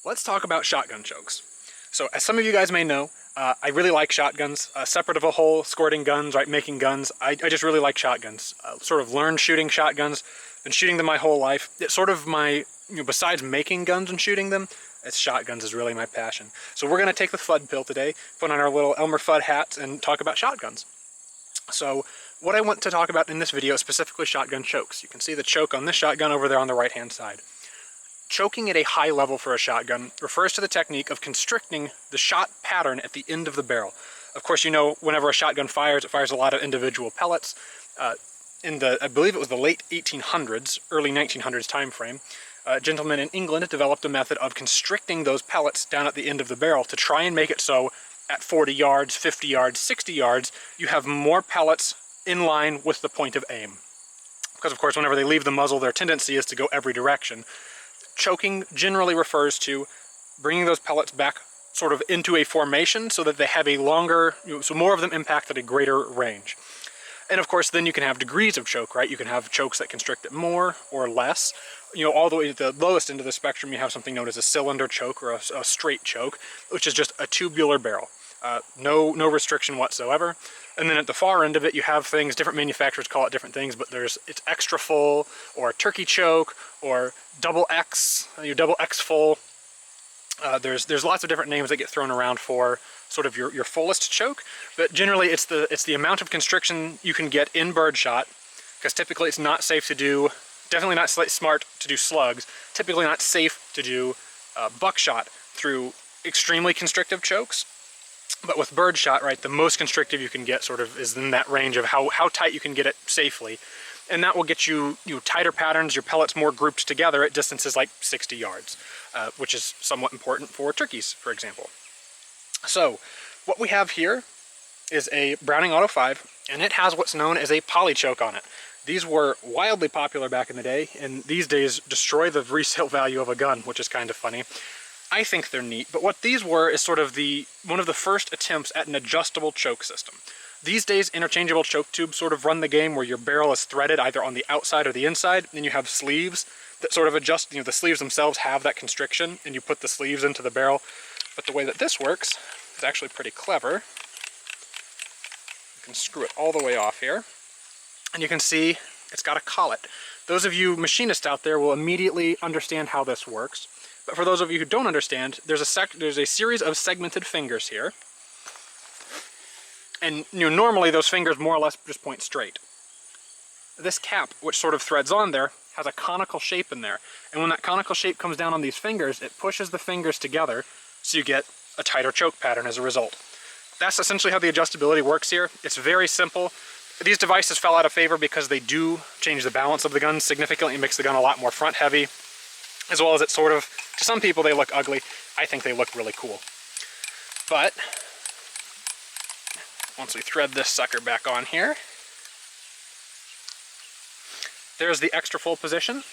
Let's talk about shotgun chokes. So as some of you guys may know, I really like shotguns, separate of a whole squirting guns, right, making guns. I just really like shotguns. Sort of learned shooting shotguns, been shooting them my whole life. It's sort of my, besides making guns and shooting them, it's shotguns is really my passion. So we're gonna take the FUD pill today, put on our little Elmer Fudd hats and talk about shotguns. So what I want to talk about in this video is specifically shotgun chokes. You can see the choke on this shotgun over there on the right-hand side. Choking at a high level for a shotgun refers to the technique of constricting the shot pattern at the end of the barrel. Of course, you know, whenever a shotgun fires, it fires a lot of individual pellets. I believe it was the late 1800s, early 1900s time frame, a gentleman in England developed a method of constricting those pellets down at the end of the barrel to try and make it so at 40 yards, 50 yards, 60 yards, you have more pellets in line with the point of aim. Because of course, whenever they leave the muzzle, their tendency is to go every direction. Choking generally refers to bringing those pellets back sort of into a formation so that they have a longer, so more of them impact at a greater range. And of course, then you can have degrees of choke, right? You can have chokes that constrict it more or less. All the way to the lowest end of the spectrum, you have something known as a cylinder choke or a straight choke, which is just a tubular barrel. No restriction whatsoever. And then at the far end of it, you have things, different manufacturers call it different things, but it's extra full, or turkey choke, or double X, double X full. There's lots of different names that get thrown around for sort of your fullest choke, but generally it's the amount of constriction you can get in birdshot, because typically it's not safe to do, definitely not smart to do slugs, typically not safe to do buckshot through extremely constrictive chokes. But with birdshot, right, the most constrictive you can get sort of is in that range of how tight you can get it safely. And that will get you, tighter patterns, your pellets more grouped together at distances like 60 yards, which is somewhat important for turkeys, for example. So what we have here is a Browning Auto 5, and it has what's known as a polychoke on it. These were wildly popular back in the day, and these days destroy the resale value of a gun, which is kind of funny. I think they're neat, but what these were is sort of one of the first attempts at an adjustable choke system. These days, interchangeable choke tubes sort of run the game where your barrel is threaded either on the outside or the inside, and you have sleeves that sort of adjust, the sleeves themselves have that constriction, and you put the sleeves into the barrel. But the way that this works is actually pretty clever. You can screw it all the way off here, and you can see it's got a collet. Those of you machinists out there will immediately understand how this works. But for those of you who don't understand, there's a series of segmented fingers here. And normally those fingers more or less just point straight. This cap, which sort of threads on there, has a conical shape in there. And when that conical shape comes down on these fingers, it pushes the fingers together so you get a tighter choke pattern as a result. That's essentially how the adjustability works here. It's very simple. These devices fell out of favor because they do change the balance of the gun significantly. It makes the gun a lot more front heavy, as well as it sort of, to some people they look ugly. I think they look really cool. But once we thread this sucker back on here, there's the extra full position,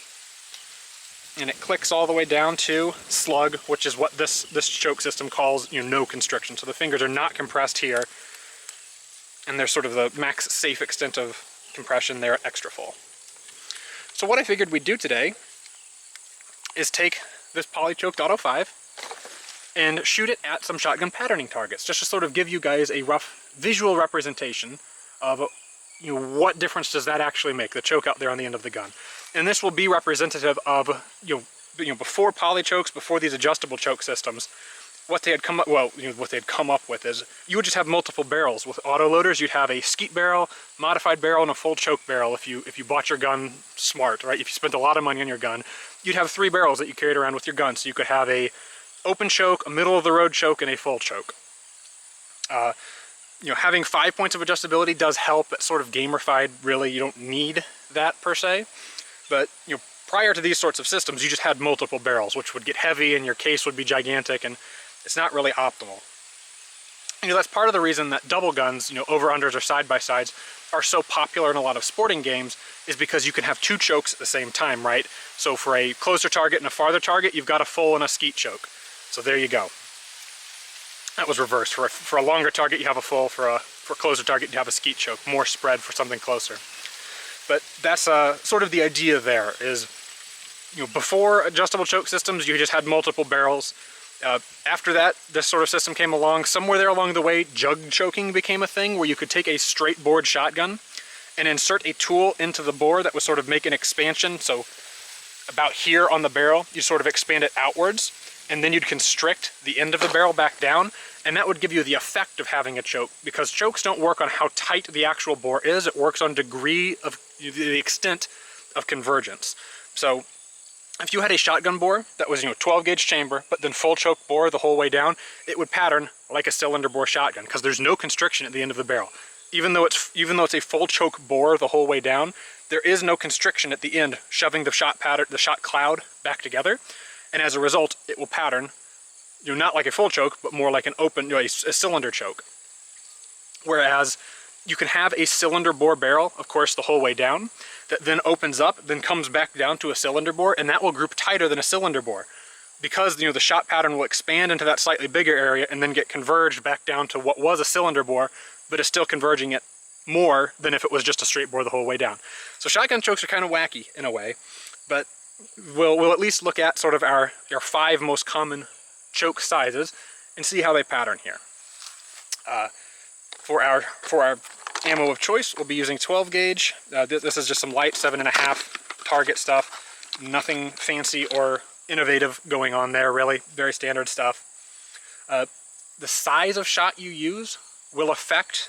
and it clicks all the way down to slug, which is what this choke system calls no constriction. So the fingers are not compressed here, and there's sort of the max safe extent of compression there at extra full. So what I figured we'd do today is take this polychoked Auto 5 and shoot it at some shotgun patterning targets, just to sort of give you guys a rough visual representation of what difference does that actually make, the choke out there on the end of the gun. And this will be representative of before polychokes, before these adjustable choke systems, what they had come up with is you would just have multiple barrels. With autoloaders, you'd have a skeet barrel, modified barrel, and a full choke barrel. If you bought your gun smart, right? If you spent a lot of money on your gun, you'd have 3 barrels that you carried around with your gun. So you could have a open choke, a middle of the road choke, and a full choke. Having 5 points of adjustability does help. It's sort of gamified, really. You don't need that per se. But prior to these sorts of systems, you just had multiple barrels, which would get heavy and your case would be gigantic, and it's not really optimal. That's part of the reason that double guns, over-unders or side-by-sides, are so popular in a lot of sporting games, is because you can have 2 chokes at the same time, right? So for a closer target and a farther target, you've got a full and a skeet choke. So there you go. That was reversed. For a longer target, you have a full. For a closer target, you have a skeet choke. More spread for something closer. But that's sort of the idea there, is before adjustable choke systems, you just had multiple barrels. After that, this sort of system came along. Somewhere there along the way, jug choking became a thing where you could take a straight bored shotgun and insert a tool into the bore that would sort of make an expansion. So about here on the barrel, you sort of expand it outwards, and then you'd constrict the end of the barrel back down, and that would give you the effect of having a choke, because chokes don't work on how tight the actual bore is, it works on degree of the extent of convergence. So if you had a shotgun bore that was 12 gauge chamber, but then full choke bore the whole way down, it would pattern like a cylinder bore shotgun, because there's no constriction at the end of the barrel. Even though it's a full choke bore the whole way down, there is no constriction at the end, shoving the shot cloud back together, and as a result, it will pattern, not like a full choke, but more like an open, a cylinder choke. Whereas you can have a cylinder bore barrel, of course, the whole way down, that then opens up, then comes back down to a cylinder bore, and that will group tighter than a cylinder bore, because the shot pattern will expand into that slightly bigger area and then get converged back down to what was a cylinder bore, but is still converging it more than if it was just a straight bore the whole way down. So shotgun chokes are kind of wacky in a way, but we'll at least look at sort of our 5 most common choke sizes and see how they pattern here. For our ammo of choice, we'll be using 12 gauge. This is just some light 7.5 target stuff. Nothing fancy or innovative going on there, really. Very standard stuff. The size of shot you use will affect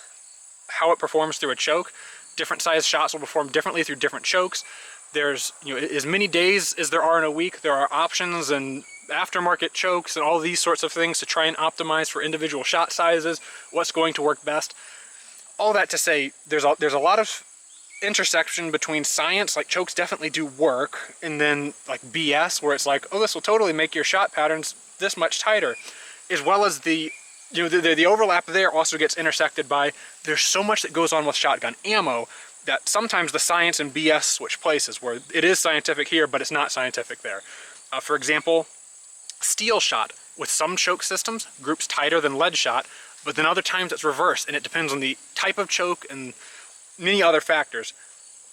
how it performs through a choke. Different size shots will perform differently through different chokes. There's as many days as there are in a week, there are options and aftermarket chokes and all these sorts of things to try and optimize for individual shot sizes, what's going to work best. All that to say, there's a lot of intersection between science, like chokes definitely do work, and then like BS, where it's like, oh, this will totally make your shot patterns this much tighter, as well as the overlap there also gets intersected by, there's so much that goes on with shotgun ammo that sometimes the science and BS switch places, where it is scientific here, but it's not scientific there. For example, steel shot with some choke systems groups tighter than lead shot, but then other times it's reversed, and it depends on the type of choke and many other factors.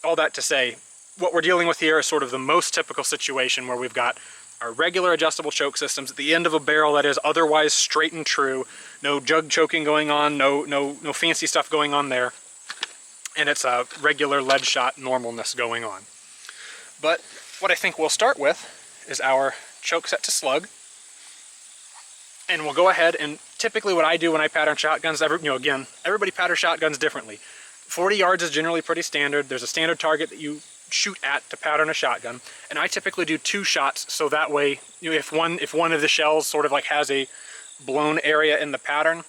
All that to say, what we're dealing with here is sort of the most typical situation where we've got our regular adjustable choke systems at the end of a barrel that is otherwise straight and true, no jug choking going on, no fancy stuff going on there, and it's a regular lead shot normalness going on. But what I think we'll start with is our choke set to slug, and we'll go ahead and typically what I do when I pattern shotguns, again, everybody patterns shotguns differently. 40 yards is generally pretty standard. There's a standard target that you shoot at to pattern a shotgun, and I typically do 2 shots, so that way, if one of the shells sort of like has a blown area in the pattern,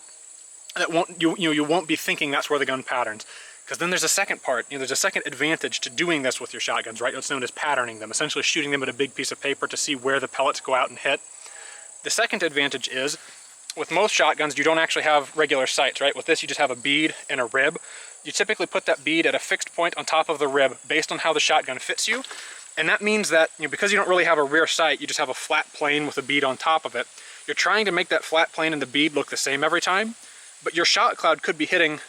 that you won't be thinking that's where the gun patterns. Because then there's a second part, there's a second advantage to doing this with your shotguns, right? It's known as patterning them, essentially shooting them at a big piece of paper to see where the pellets go out and hit. The second advantage is, with most shotguns, you don't actually have regular sights, right? With this, you just have a bead and a rib. You typically put that bead at a fixed point on top of the rib based on how the shotgun fits you. And that means that, because you don't really have a rear sight, you just have a flat plane with a bead on top of it. You're trying to make that flat plane and the bead look the same every time, but your shot cloud could be hitting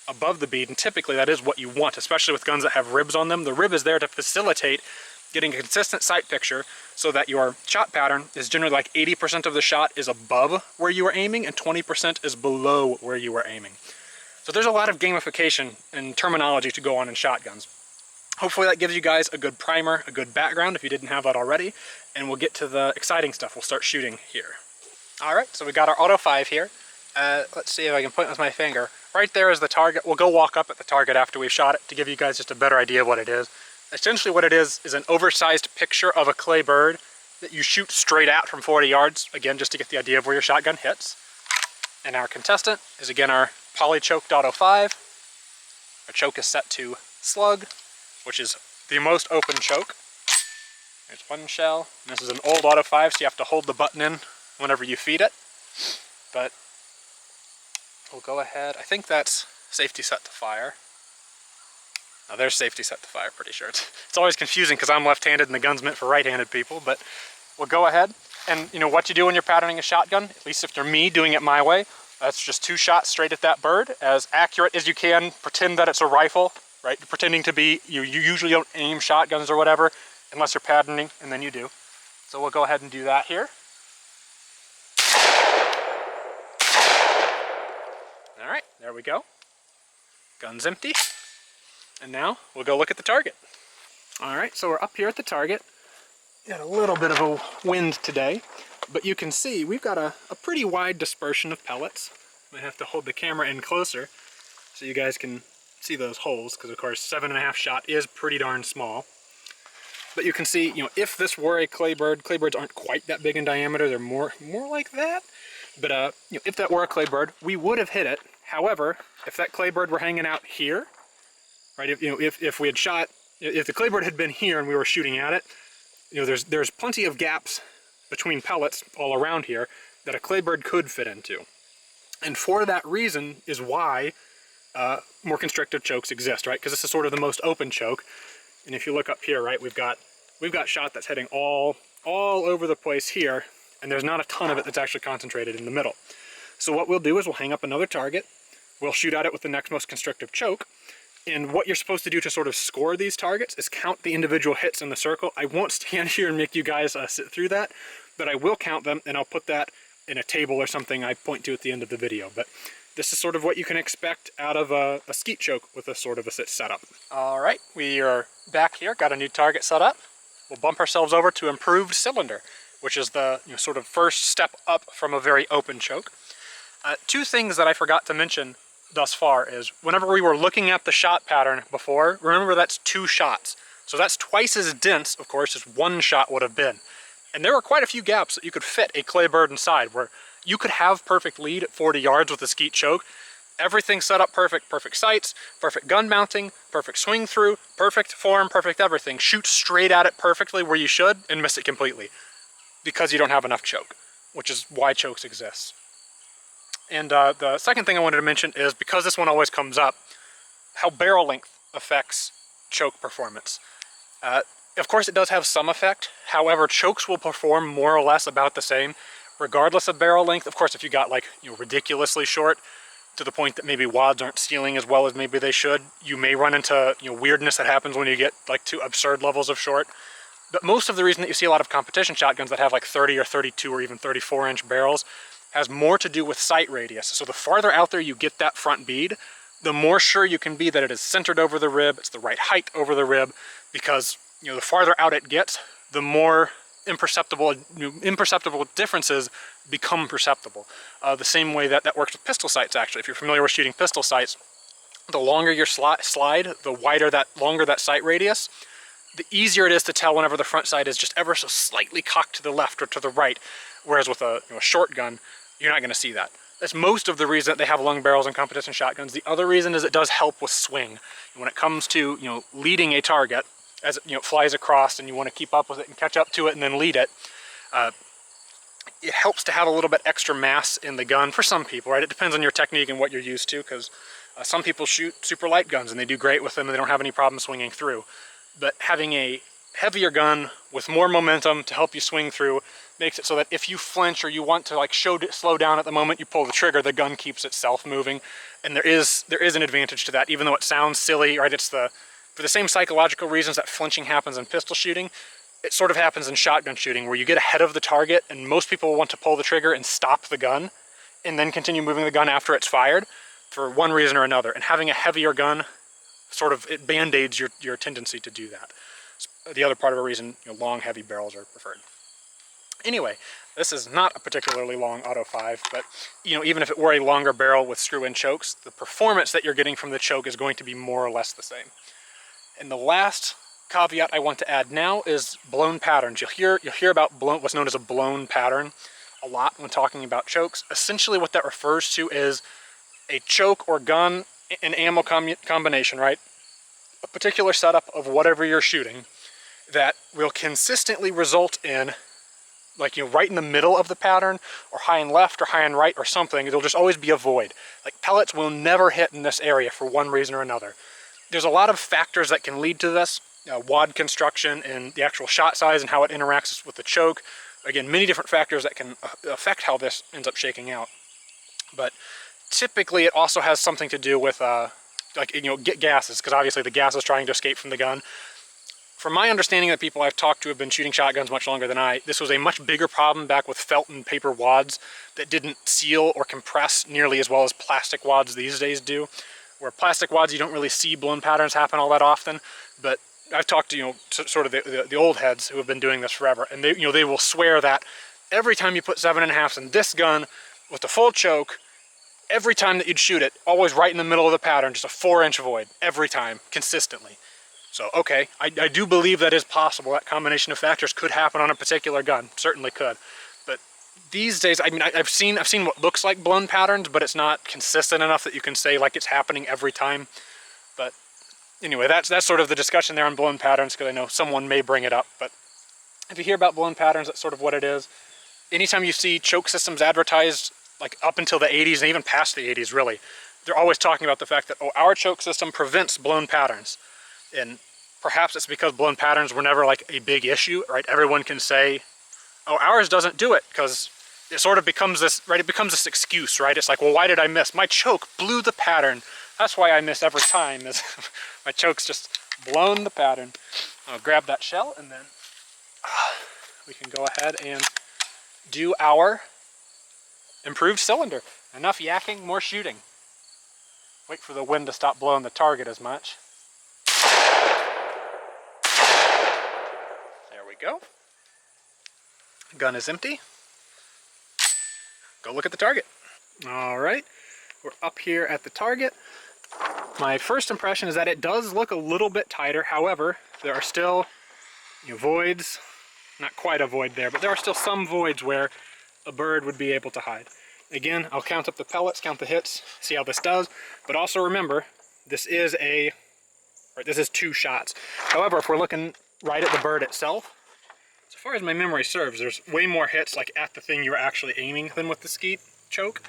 above the bead, and typically that is what you want, especially with guns that have ribs on them. The rib is there to facilitate getting a consistent sight picture so that your shot pattern is generally like 80% of the shot is above where you are aiming and 20% is below where you are aiming. So there's a lot of gamification and terminology to go on in shotguns. Hopefully that gives you guys a good primer, a good background if you didn't have that already, and we'll get to the exciting stuff. We'll start shooting here. Alright, so we got our Auto 5 here. Let's see if I can point with my finger. Right there is the target. We'll go walk up at the target after we've shot it to give you guys just a better idea of what it is. Essentially what it is an oversized picture of a clay bird that you shoot straight at from 40 yards, again, just to get the idea of where your shotgun hits. And our contestant is again our polychoked Auto 5. Our choke is set to slug, which is the most open choke. There's one shell. And this is an old Auto 5, so you have to hold the button in whenever you feed it. But we'll go ahead. I think that's safety set to fire. Now there's safety set to fire, pretty sure. It's always confusing because I'm left-handed and the gun's meant for right-handed people, but we'll go ahead. And what you do when you're patterning a shotgun, at least if you're me doing it my way, that's just 2 shots straight at that bird, as accurate as you can. Pretend that it's a rifle, right? You're pretending to be, you usually don't aim shotguns or whatever unless you're patterning, and then you do. So we'll go ahead and do that here. All right, there we go. Gun's empty. And now we'll go look at the target. All right, so we're up here at the target. Got a little bit of a wind today, but you can see we've got a pretty wide dispersion of pellets. I have to hold the camera in closer so you guys can see those holes, because of course 7.5 shot is pretty darn small. But you can see, you know, if this were a clay bird, clay birds aren't quite that big in diameter, they're more like that. But you know, if that were a clay bird, we would have hit it. However, if that clay bird were hanging out here, right? If we had shot, if the clay bird had been here and we were shooting at it, you know, there's plenty of gaps between pellets all around here that a clay bird could fit into. And for that reason is why more constrictive chokes exist, right? Because this is sort of the most open choke. And if you look up here, right, we've got shot that's heading all over the place here, and there's not a ton of it that's actually concentrated in the middle. So what we'll do is we'll hang up another target, we'll shoot at it with the next most constrictive choke, and what you're supposed to do to sort of score these targets is count the individual hits in the circle. I won't stand here and make you guys sit through that, but I will count them, and I'll put that in a table or something I point to at the end of the video. But this is sort of what you can expect out of a skeet choke with a sort of a setup. All right, we are back here, got a new target set up. We'll bump ourselves over to improved cylinder, which is the sort of first step up from a very open choke. Two things that I forgot to mention thus far is whenever we were looking at the shot pattern before, remember that's 2 shots. So that's twice as dense, of course, as 1 shot would have been. And there were quite a few gaps that you could fit a clay bird inside, where you could have perfect lead at 40 yards with a skeet choke. Everything set up perfect, perfect sights, perfect gun mounting, perfect swing through, perfect form, perfect everything. Shoot straight at it perfectly where you should and miss it completely because you don't have enough choke, which is why chokes exist. And the second thing I wanted to mention is, because this one always comes up, how barrel length affects choke performance. Of course it does have some effect, however chokes will perform more or less about the same regardless of barrel length. Of course if you got like ridiculously short to the point that maybe wads aren't sealing as well as maybe they should, you may run into weirdness that happens when you get like to absurd levels of short. But most of the reason that you see a lot of competition shotguns that have like 30 or 32 or even 34-inch barrels has more to do with sight radius. So the farther out there you get that front bead, the more sure you can be that it is centered over the rib, it's the right height over the rib, because the farther out it gets, the more imperceptible differences become perceptible. The same way that works with pistol sights, actually. If you're familiar with shooting pistol sights, the longer your slide, the longer that sight radius, the easier it is to tell whenever the front sight is just ever so slightly cocked to the left or to the right. Whereas with a short gun, you're not going to see that. That's most of the reason that they have long barrels in competition shotguns. The other reason is it does help with swing. When it comes to leading a target as it flies across and you want to keep up with it and catch up to it and then lead it, it helps to have a little bit extra mass in the gun for some people, right? It depends on your technique and what you're used to, because some people shoot super light guns and they do great with them and they don't have any problem swinging through. But having a heavier gun with more momentum to help you swing through makes it so that if you flinch or you want to like slow down at the moment you pull the trigger, the gun keeps itself moving. And there is an advantage to that, even though it sounds silly, right? It's for the same psychological reasons that flinching happens in pistol shooting, it sort of happens in shotgun shooting, where you get ahead of the target and most people want to pull the trigger and stop the gun and then continue moving the gun after it's fired for one reason or another. And having a heavier gun sort of, it band-aids your tendency to do that. The other part of a reason long heavy barrels are preferred. Anyway, this is not a particularly long Auto 5, but even if it were a longer barrel with screw-in chokes, the performance that you're getting from the choke is going to be more or less the same. And the last caveat I want to add now is blown patterns. You'll hear about what's known as a blown pattern a lot when talking about chokes. Essentially what that refers to is a choke or gun and ammo combination, right? A particular setup of whatever you're shooting that will consistently result in, like right in the middle of the pattern, or high and left or high and right or something. There'll just always be a void. Like pellets will never hit in this area for one reason or another. There's a lot of factors that can lead to this. Wad construction and the actual shot size and how it interacts with the choke. Again, many different factors that can affect how this ends up shaking out. But typically it also has something to do with gases, because obviously the gas is trying to escape from the gun. from my understanding of the people I've talked to have been shooting shotguns much longer than I, this was a much bigger problem back with felt and paper wads that didn't seal or compress nearly as well as plastic wads these days do. Where plastic wads, you don't really see blown patterns happen all that often, but I've talked to, sort of the old heads who have been doing this forever, and they, they will swear that every time you put 7.5s in this gun with the full choke, every time that you'd shoot it, always right in the middle of the pattern, just a 4-inch void, every time, consistently. So, okay, I do believe that is possible. That combination of factors could happen on a particular gun, certainly could. But these days, I mean, I've seen what looks like blown patterns, but it's not consistent enough that you can say like it's happening every time. But anyway, that's sort of the discussion there on blown patterns, because I know someone may bring it up. But if you hear about blown patterns, that's sort of what it is. Anytime you see choke systems advertised, like up until the 80s and even past the 80s, really, they're always talking about the fact that, oh, our choke system prevents blown patterns. And perhaps it's because blown patterns were never like a big issue, right? Everyone can say, oh, ours doesn't do it, because it sort of becomes this, right? It becomes this excuse, right? It's like, well, why did I miss? My choke blew the pattern. That's why I miss every time, is my choke's just blown the pattern. I'll grab that shell, and then we can go ahead and do our improved cylinder. Enough yakking, more shooting. Wait for the wind to stop blowing the target as much. There we go. Gun is empty. Go look at the target. All right, we're up here at the target. My first impression is that it does look a little bit tighter. However, there are still voids, not quite a void there, but there are still some voids where a bird would be able to hide. Again, I'll count up the pellets, count the hits, see how this does, but also remember, this is 2 shots. However, if we're looking right at the bird itself, as far as my memory serves, there's way more hits like at the thing you're actually aiming than with the skeet choke,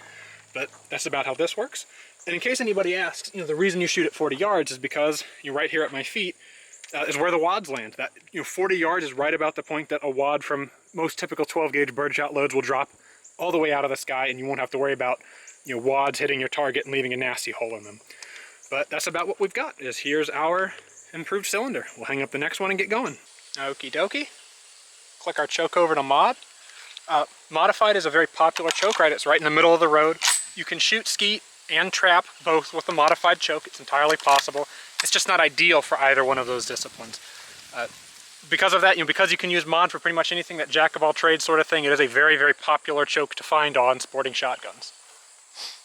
but that's about how this works. And in case anybody asks, the reason you shoot at 40 yards is because right here at my feet is where the wads land. That 40 yards is right about the point that a wad from most typical 12-gauge birdshot loads will drop all the way out of the sky, and you won't have to worry about wads hitting your target and leaving a nasty hole in them. But that's about what we've got. Here's our improved cylinder. We'll hang up the next one and get going. Okie dokie. Click our choke over to mod. Modified is a very popular choke, right? It's right in the middle of the road. You can shoot skeet and trap both with the modified choke. It's entirely possible. It's just not ideal for either one of those disciplines. Because of that, because you can use mod for pretty much anything, that jack of all trades sort of thing, it is a very, very popular choke to find on sporting shotguns.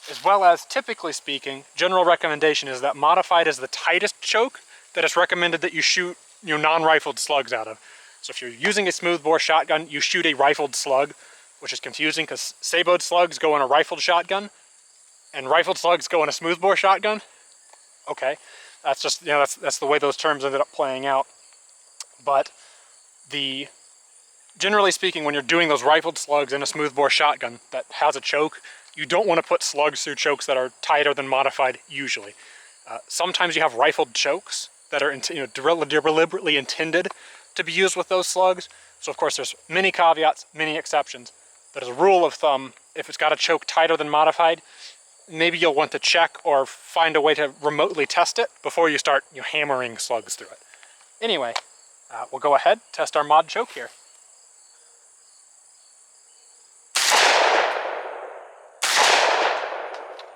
As well as, typically speaking, general recommendation is that modified is the tightest choke that it's recommended that you shoot non-rifled slugs out of. So if you're using a smoothbore shotgun, you shoot a rifled slug, which is confusing because saboed slugs go in a rifled shotgun, and rifled slugs go in a smoothbore shotgun. Okay, that's just, that's the way those terms ended up playing out. But generally speaking, when you're doing those rifled slugs in a smoothbore shotgun that has a choke, you don't want to put slugs through chokes that are tighter than modified usually. Sometimes you have rifled chokes that are deliberately intended to be used with those slugs. So of course there's many caveats, many exceptions. But as a rule of thumb, if it's got a choke tighter than modified, maybe you'll want to check or find a way to remotely test it before you start hammering slugs through it. Anyway, we'll go ahead, test our mod choke here.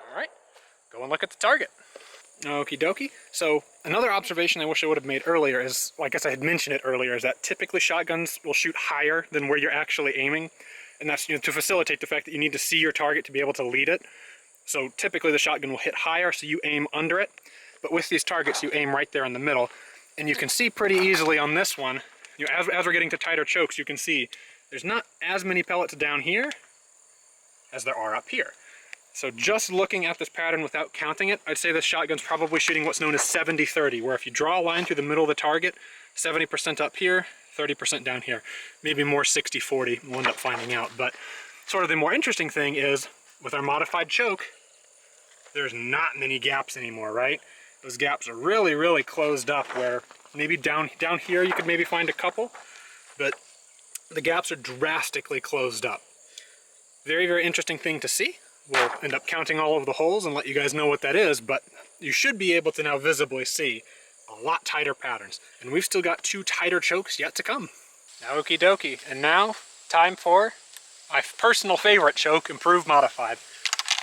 All right, go and look at the target. Okie dokie. So another observation I wish I would have made earlier is, I guess I had mentioned it earlier, is that typically shotguns will shoot higher than where you're actually aiming. And that's to facilitate the fact that you need to see your target to be able to lead it. So typically the shotgun will hit higher, so you aim under it. But with these targets, you aim right there in the middle. And you can see pretty easily on this one, as we're getting to tighter chokes, you can see there's not as many pellets down here as there are up here. So just looking at this pattern without counting it, I'd say this shotgun's probably shooting what's known as 70-30, where if you draw a line through the middle of the target, 70% up here, 30% down here. Maybe more 60-40, we'll end up finding out. But sort of the more interesting thing is, with our modified choke, there's not many gaps anymore, right? Those gaps are really, really closed up, where maybe down here you could maybe find a couple, but the gaps are drastically closed up. Very, very interesting thing to see. We'll end up counting all of the holes and let you guys know what that is, but you should be able to now visibly see a lot tighter patterns. And we've still got 2 tighter chokes yet to come. Okie dokie, and now time for my personal favorite choke, Improved Modified.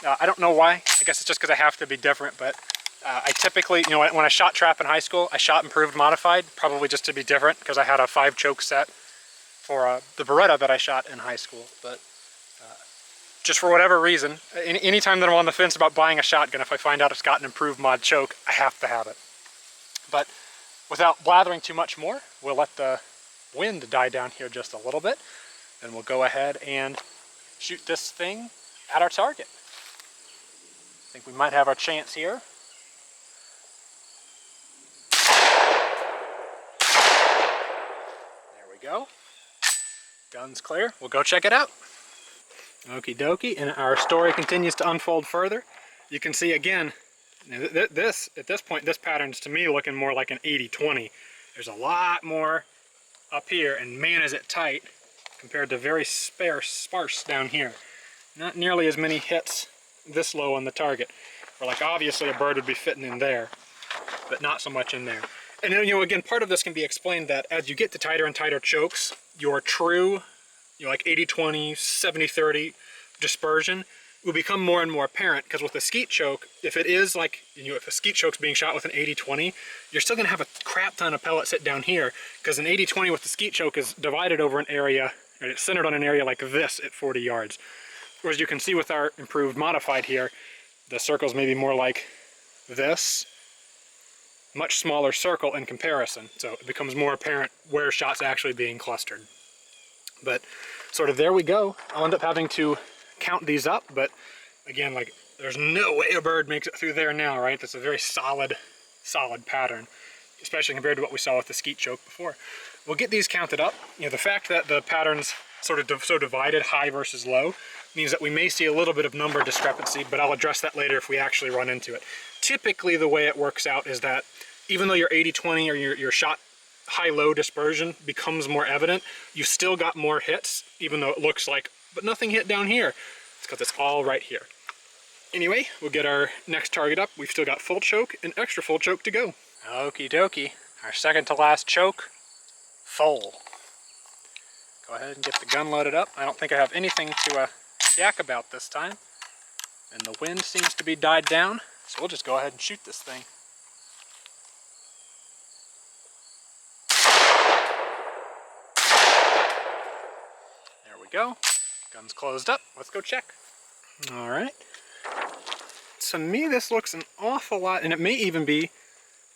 I don't know why, I guess it's just because I have to be different, but I typically, you know, when I shot trap in high school, I shot Improved Modified, probably just to be different, because I had a 5 choke set for the Beretta that I shot in high school. But just for whatever reason, anytime that I'm on the fence about buying a shotgun, if I find out it's got an improved mod choke, I have to have it. But without blathering too much more, we'll let the wind die down here just a little bit, and we'll go ahead and shoot this thing at our target. I think we might have our chance here. There we go. Gun's clear. We'll go check it out. Okie dokie, and our story continues to unfold further. You can see again, at this point, this pattern's to me looking more like an 80-20. There's a lot more up here, and man is it tight compared to very sparse down here. Not nearly as many hits this low on the target. Or like obviously a bird would be fitting in there, but not so much in there. And you know, again, part of this can be explained that as you get to tighter and tighter chokes, your true, you know, like 80-20, 70-30 dispersion will become more and more apparent, because with a skeet choke, if it is like, you know, if a skeet choke's being shot with an 80-20, you're still gonna have a crap ton of pellets hit down here, because an 80-20 with the skeet choke is divided over an area, and it's centered on an area like this at 40 yards. Whereas you can see with our Improved Modified here, the circle's maybe more like this, much smaller circle in comparison, so it becomes more apparent where shots actually being clustered. But sort of there we go. I'll end up having to count these up, but again, like, there's no way a bird makes it through there now, right? That's a very solid pattern, especially compared to what we saw with the skeet choke before. We'll get these counted up. You know, the fact that the pattern's sort of so divided, high versus low, means that we may see a little bit of number discrepancy, but I'll address that later if we actually run into it. Typically, the way it works out is that even though your 80-20 or your shot high-low dispersion becomes more evident, you've still got more hits, even though it looks like, but nothing hit down here. It's because it's all right here. Anyway, we'll get our next target up. We've still got full choke and extra full choke to go. Okie dokie. Our second to last choke, full. Go ahead and get the gun loaded up. I don't think I have anything to yak about this time. And the wind seems to be died down, so we'll just go ahead and shoot this thing. There we go. Gun's closed up. Let's go check. All right. To me, this looks an awful lot, and it may even be,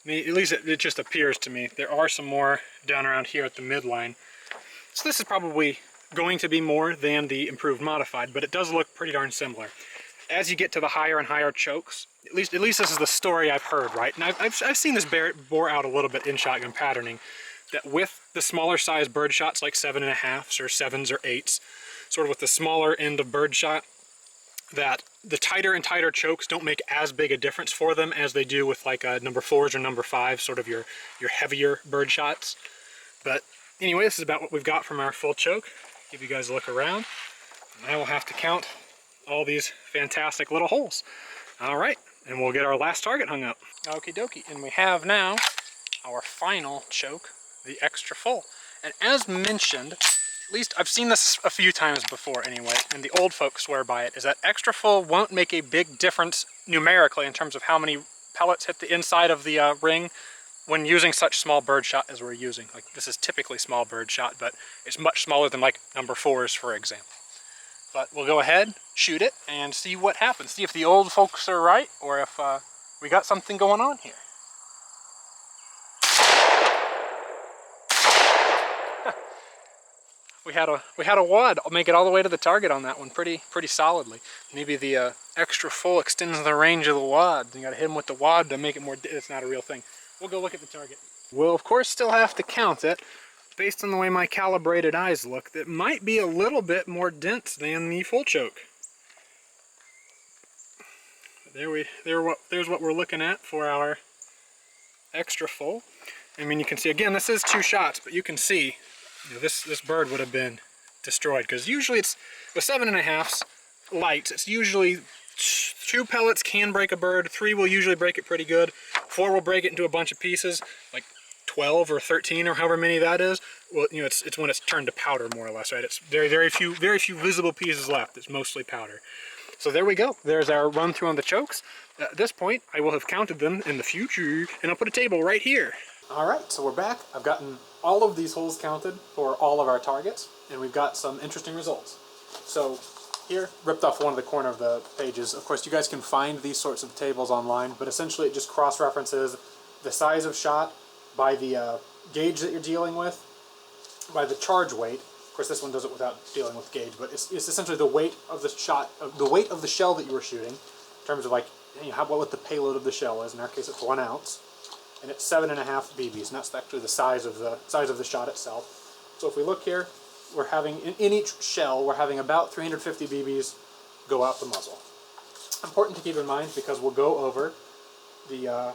at least it just appears to me, there are some more down around here at the midline. So this is probably going to be more than the Improved Modified, but it does look pretty darn similar. As you get to the higher and higher chokes, at least this is the story I've heard, right? And I've seen this bore out a little bit in shotgun patterning, that with the smaller size bird shots like 7.5s or 7s or 8s, sort of with the smaller end of bird shot, that the tighter and tighter chokes don't make as big a difference for them as they do with like number 4s or number 5s, sort of your heavier bird shots. But anyway, this is about what we've got from our full choke. Give you guys a look around. And I will have to count all these fantastic little holes. All right, and we'll get our last target hung up. Okie dokie, and we have now our final choke, the extra full. And as mentioned, at least I've seen this a few times before anyway, and the old folks swear by it, is that extra full won't make a big difference numerically in terms of how many pellets hit the inside of the ring when using such small bird shot as we're using. Like, this is typically small bird shot, but it's much smaller than like number 4s, for example. But we'll go ahead, shoot it, and see what happens. See if the old folks are right, or if we got something going on here. We had a wad. I'll make it all the way to the target on that one pretty solidly. Maybe the extra full extends the range of the wad. You gotta hit him with the wad to make it more, it's not a real thing. We'll go look at the target. We'll of course still have to count it. Based on the way my calibrated eyes look, that might be a little bit more dense than the full choke. There's what we're looking at for our extra full. I mean, you can see, again, this is 2 shots, but you can see, you know, this bird would have been destroyed, because usually it's, with 7.5s lights, it's usually 2 pellets can break a bird, 3 will usually break it pretty good, 4 will break it into a bunch of pieces, like 12 or 13 or however many that is. Well, you know, it's when it's turned to powder, more or less, right? It's very few visible pieces left. It's mostly powder. So there we go. There's our run through on the chokes. At this point, I will have counted them in the future, and I'll put a table right here. All right, so we're back. I've gotten all of these holes counted for all of our targets, and we've got some interesting results. So here, ripped off one of the corner of the pages. Of course, you guys can find these sorts of tables online, but essentially it just cross-references the size of shot by the gauge that you're dealing with, by the charge weight. Of course, this one does it without dealing with gauge, but it's essentially the weight of the shot, the weight of the shell that you were shooting, in terms of like, you know, what the payload of the shell is. In our case, it's 1 ounce, and it's 7.5 BBs, and that's actually the size of the shot itself. So if we look here, we're having in each shell, we're having about 350 BBs go out the muzzle. Important to keep in mind because we'll go over the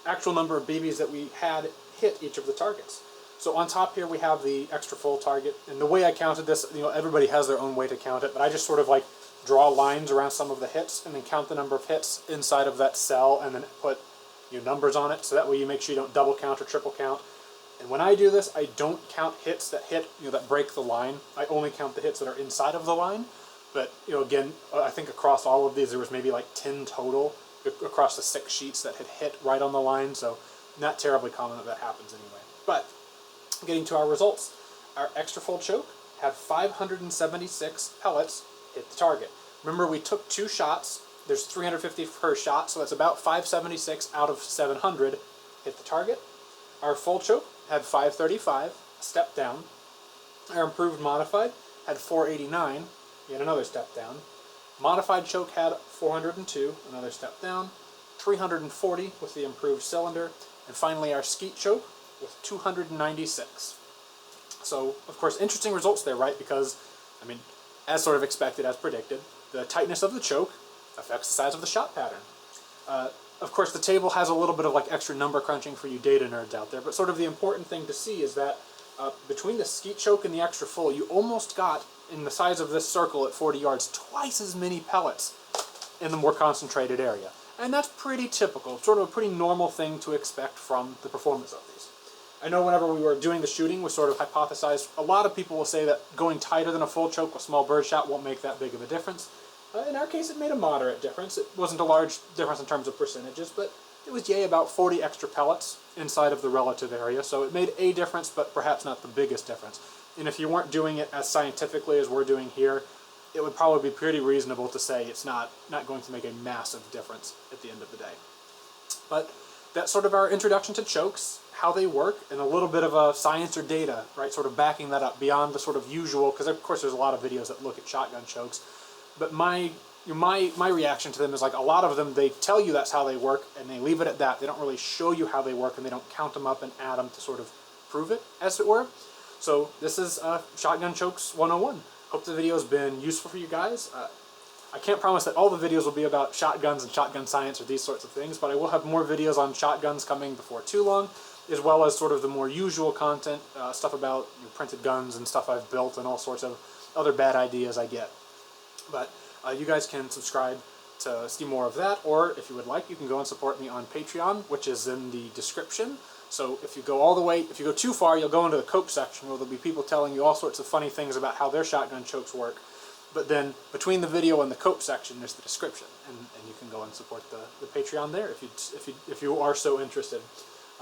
actual number of BBs that we had hit each of the targets. So on top here we have the extra full target, and the way I counted this, you know, everybody has their own way to count it, but I just sort of like draw lines around some of the hits and then count the number of hits inside of that cell and then put, you know, numbers on it, so that way you make sure you don't double count or triple count. And when I do this, I don't count hits that hit, you know, that break the line. I only count the hits that are inside of the line. But, you know, again, I think across all of these there was maybe like 10 total across the 6 sheets that had hit right on the line, so not terribly common that happens anyway. But getting to our results, our extra full choke had 576 pellets hit the target. Remember, we took 2 shots. There's 350 per shot, so that's about 576 out of 700 hit the target. Our full choke had 535, a step down. Our improved modified had 489, yet another step down. Modified choke had 402, another step down. 340 with the improved cylinder. And finally our skeet choke with 296. So, of course, interesting results there, right? Because, I mean, as sort of expected, as predicted, the tightness of the choke affects the size of the shot pattern. Of course, the table has a little bit of like extra number crunching for you data nerds out there, but sort of the important thing to see is that between the skeet choke and the extra full, you almost got, in the size of this circle at 40 yards, twice as many pellets in the more concentrated area. And that's pretty typical, sort of a pretty normal thing to expect from the performance of these. I know whenever we were doing the shooting, we sort of hypothesized, a lot of people will say that going tighter than a full choke with small bird shot won't make that big of a difference. In our case, it made a moderate difference. It wasn't a large difference in terms of percentages, but it was, about 40 extra pellets inside of the relative area, so it made a difference, but perhaps not the biggest difference. And if you weren't doing it as scientifically as we're doing here, it would probably be pretty reasonable to say it's not going to make a massive difference at the end of the day. But that's sort of our introduction to chokes, how they work, and a little bit of a science or data, right, sort of backing that up beyond the sort of usual, because of course there's a lot of videos that look at shotgun chokes. But my reaction to them is like a lot of them, they tell you that's how they work and they leave it at that. They don't really show you how they work and they don't count them up and add them to sort of prove it, as it were. So this is Shotgun Chokes 101. Hope the video's been useful for you guys. I can't promise that all the videos will be about shotguns and shotgun science or these sorts of things, but I will have more videos on shotguns coming before too long, as well as sort of the more usual content, stuff about printed guns and stuff I've built and all sorts of other bad ideas I get. But you guys can subscribe to see more of that, or if you would like, you can go and support me on Patreon, which is in the description. So if you go all the way, if you go too far, you'll go into the cope section where there'll be people telling you all sorts of funny things about how their shotgun chokes work. But then between the video and the cope section, there's the description, and you can go and support the Patreon there if you are so interested.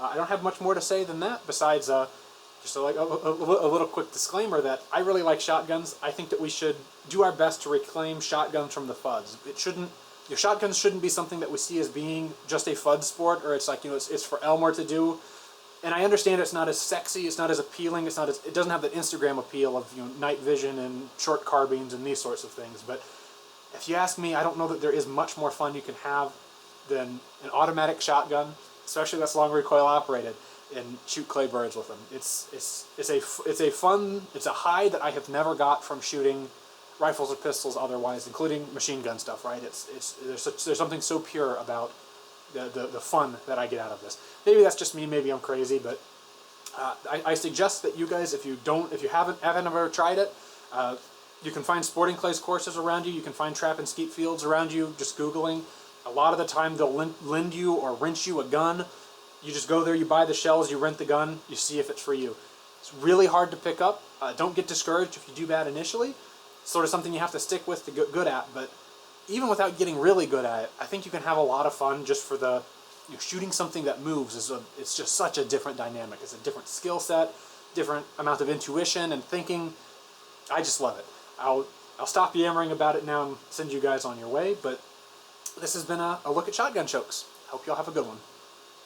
I don't have much more to say than that, besides just a little quick disclaimer that I really like shotguns. I think that we should do our best to reclaim shotguns from the FUDs. Your shotguns shouldn't be something that we see as being just a FUD sport, or it's like, it's for Elmer to do. And I understand it's not as sexy, it's not as appealing, it doesn't have the Instagram appeal of night vision and short carbines and these sorts of things. But if you ask me, I don't know that there is much more fun you can have than an automatic shotgun, especially that's long recoil operated, and shoot clay birds with them. It's a high that I have never got from shooting rifles or pistols otherwise, including machine gun stuff, right? There's something so pure about the fun that I get out of this. Maybe that's just me, maybe I'm crazy, but I suggest that you guys, if you haven't ever tried it, You can find sporting clays courses around you. You can find trap and skeet fields around you, just Googling. A lot of the time they'll lend you or rent you a gun. You just go there, you buy the shells, you rent the gun, you see if it's for you. It's really hard to pick up. Don't get discouraged if you do bad initially. It's sort of something you have to stick with to get good at, but even without getting really good at it, I think you can have a lot of fun just for the, shooting something that moves it's just such a different dynamic. It's a different skill set, different amount of intuition and thinking. I just love it. I'll stop yammering about it now and send you guys on your way, but this has been a look at shotgun chokes. Hope y'all have a good one.